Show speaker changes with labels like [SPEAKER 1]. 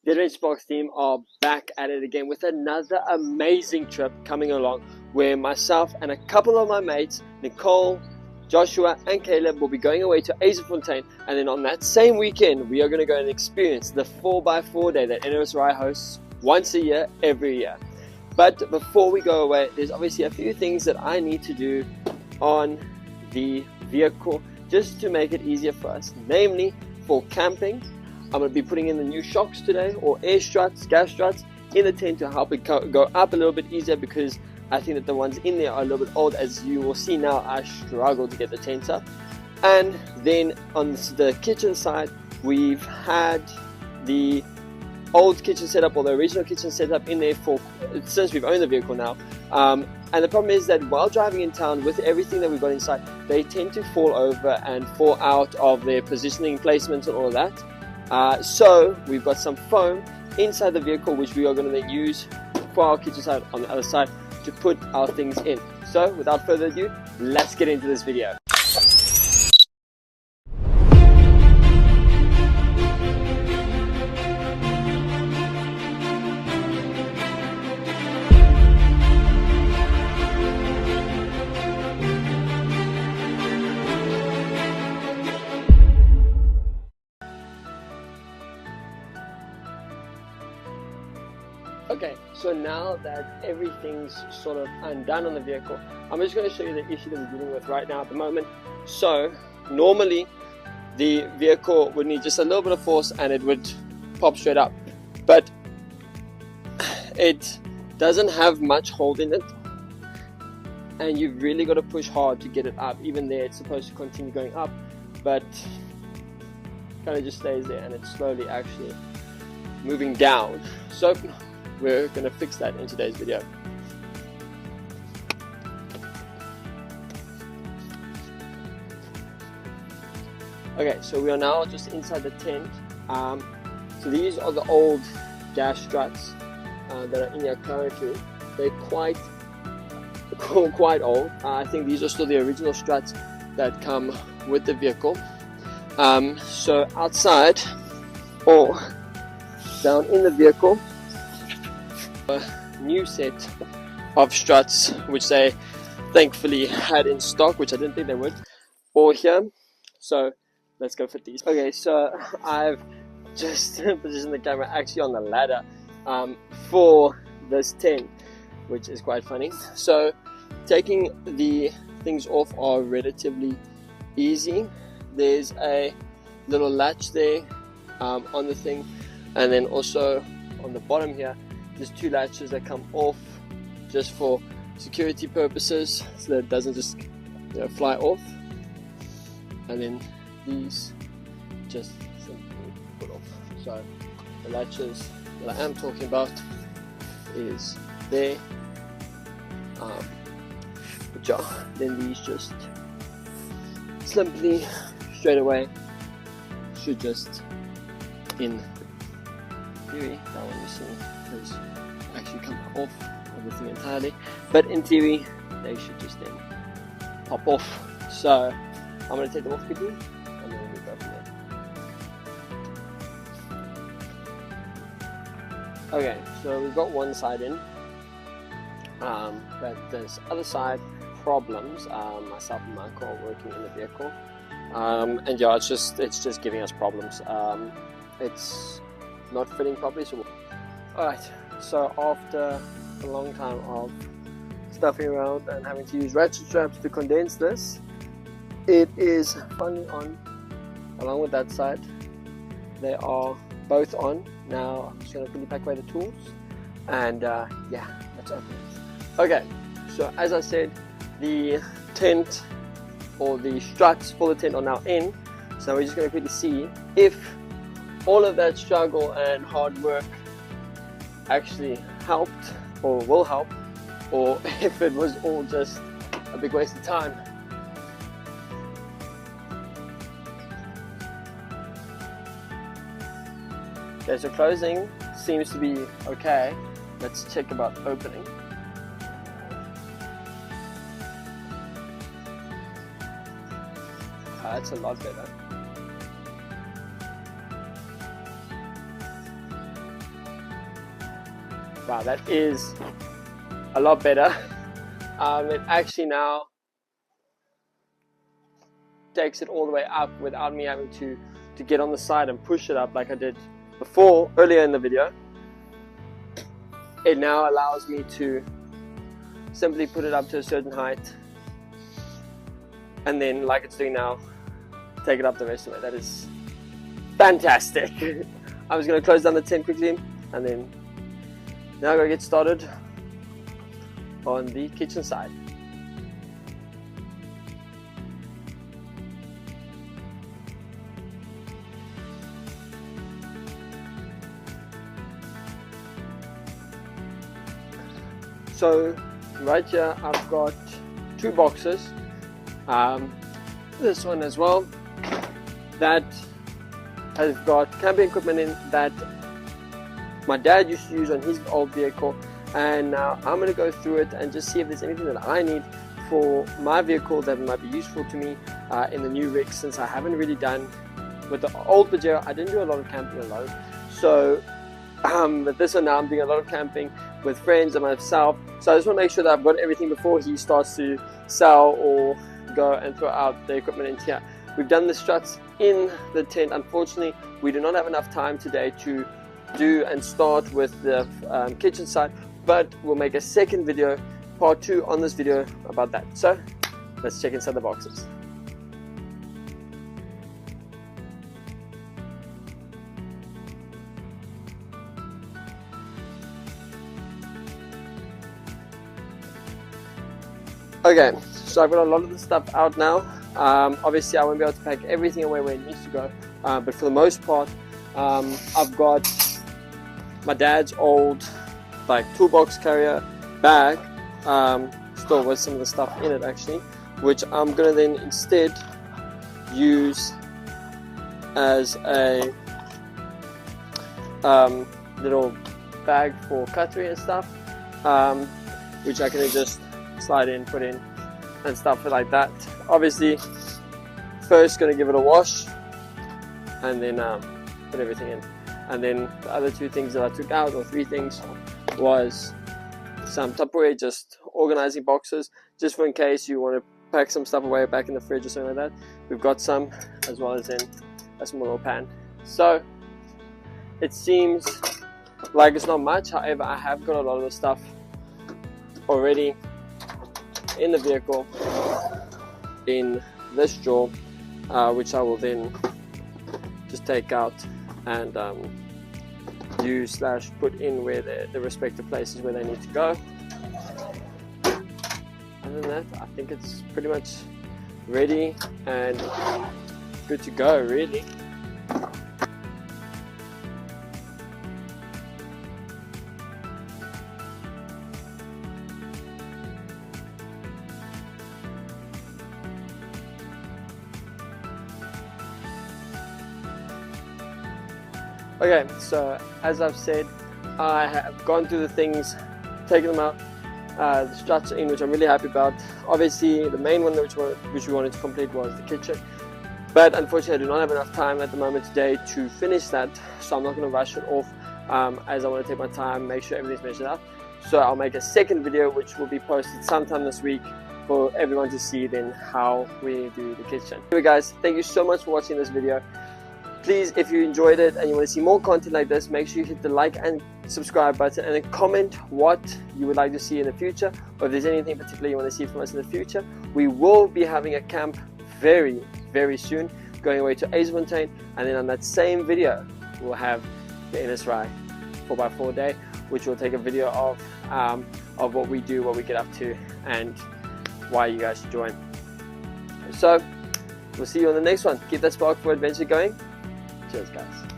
[SPEAKER 1] The Adventure Box team are back at it again with another amazing trip coming along, where myself and a couple of my mates, Nicole, Joshua and Caleb, will be going away to Azefontein, and then on that same weekend we are going to go and experience the 4x4 day that NSRI hosts once a year, every year. But before we go away, there's obviously a few things that I need to do on the vehicle just to make it easier for us, namely for camping. I'm going to be putting in the new shocks today, or air struts, gas struts, in the tent to help it go up a little bit easier, because I think that the ones in there are a little bit old. As you will see now, I struggle to get the tent up. And then on the kitchen side, we've had the old kitchen setup, or the original kitchen setup, in there since we've owned the vehicle now. And the problem is that while driving in town with everything that we've got inside, they tend to fall over and fall out of their positioning placements and all of that. So we've got some foam inside the vehicle, which we are going to then use for our kitchen side on the other side to put our things in. So without further ado, let's get into this video. Okay, so now that everything's sort of undone on the vehicle, I'm just going to show you the issue that we're dealing with right now at the moment. So normally the vehicle would need just a little bit of force and it would pop straight up, but it doesn't have much hold in it, and you've really got to push hard to get it up. Even there, it's supposed to continue going up, but kind of just stays there, and it's slowly actually moving down. So we're going to fix that in today's video. Okay, so we are now just inside the tent. So these are the old gas struts that are in here currently. They're quite old. I think these are still the original struts that come with the vehicle. So outside, or down in the vehicle, a new set of struts, which they thankfully had in stock, which I didn't think they would, or here. So let's go fit these. Okay, so I've just positioned the camera actually on the ladder for this tent, which is quite funny. So taking the things off are relatively easy. There's a little latch there on the thing, and then also on the bottom here there's two latches that come off just for security purposes, so that it doesn't just fly off. And then these just simply put off. So the latches that I am talking about is there, which are then these just simply straight away should just, in theory, that one you see has actually come off everything entirely, but in theory they should just then pop off. So I'm going to take them off quickly and then we'll go from there. Okay, so we've got one side in, but this other side problems. Myself and Michael are working in the vehicle, and yeah, it's just giving us problems. It's not fitting properly. So alright, so after a long time of stuffing around and having to use ratchet straps to condense this, it is finally on, along with that side. They are both on. Now I'm just going to quickly pack away the tools, and yeah, let's open it. Okay, so as I said, the tent, or the struts for the tent, are now in. So we're just going to quickly see if all of that struggle and hard work actually helped, or will help, or if it was all just a big waste of time. Okay, so closing seems to be okay. Let's check about opening. That's a lot better. Wow, that is a lot better. It actually now takes it all the way up without me having to get on the side and push it up like I did before, earlier in the video. It now allows me to simply put it up to a certain height, and then, like it's doing now, take it up the rest of it. That is fantastic. I'm just going to close down the tent quickly, and then now I'm going to get started on the kitchen side. So right here I've got two boxes, this one as well, that has got camping equipment in that my dad used to use on his old vehicle, and now I'm going to go through it and just see if there's anything that I need for my vehicle that might be useful to me in the new rig, since I haven't really done with the old Pajero. I didn't do a lot of camping alone, so but this one now I'm doing a lot of camping with friends and myself, so I just want to make sure that I've got everything before he starts to sell or go and throw out the equipment in here. We've done the struts in the tent. Unfortunately, we do not have enough time today to do and start with the kitchen side, but we'll make a second video, part 2 on this video about that. So let's check inside the boxes. Okay, so I've got a lot of the stuff out now. Obviously I won't be able to pack everything away where it needs to go, but for the most part I've got my dad's old like toolbox carrier bag, still with some of the stuff in it actually, which I'm gonna then instead use as a little bag for cutlery and stuff, which I can just slide in, put in and stuff like that. Obviously first going to give it a wash and then put everything in, and then the other 2 things that I took out, or 3 things, was some Tupperware, just organizing boxes just for in case you want to pack some stuff away back in the fridge or something like that. We've got some, as well as in a small little pan. So it seems like it's not much, however I have got a lot of the stuff already in the vehicle in this drawer, which I will then just take out and use / put in where the respective places where they need to go. Other than that, I think it's pretty much ready and good to go, really. Okay, so as I've said, I have gone through the things, taken them out, the struts in, which I'm really happy about. Obviously the main one which we wanted to complete was the kitchen, but unfortunately I do not have enough time at the moment today to finish that, so I'm not going to rush it off, as I want to take my time, make sure everything's measured up. So I'll make a second video which will be posted sometime this week for everyone to see then how we do the kitchen. Anyway guys, thank you so much for watching this video. Please, if you enjoyed it and you want to see more content like this, make sure you hit the like and subscribe button, and then comment what you would like to see in the future, or if there's anything particular you want to see from us in the future. We will be having a camp very, very soon, going away to Overlanding, and then on that same video we'll have the NSRI 4x4 day, which will take a video of what we do, what we get up to, and why you guys should join. So we'll see you on the next one. Keep that spark for adventure going. Cheers guys.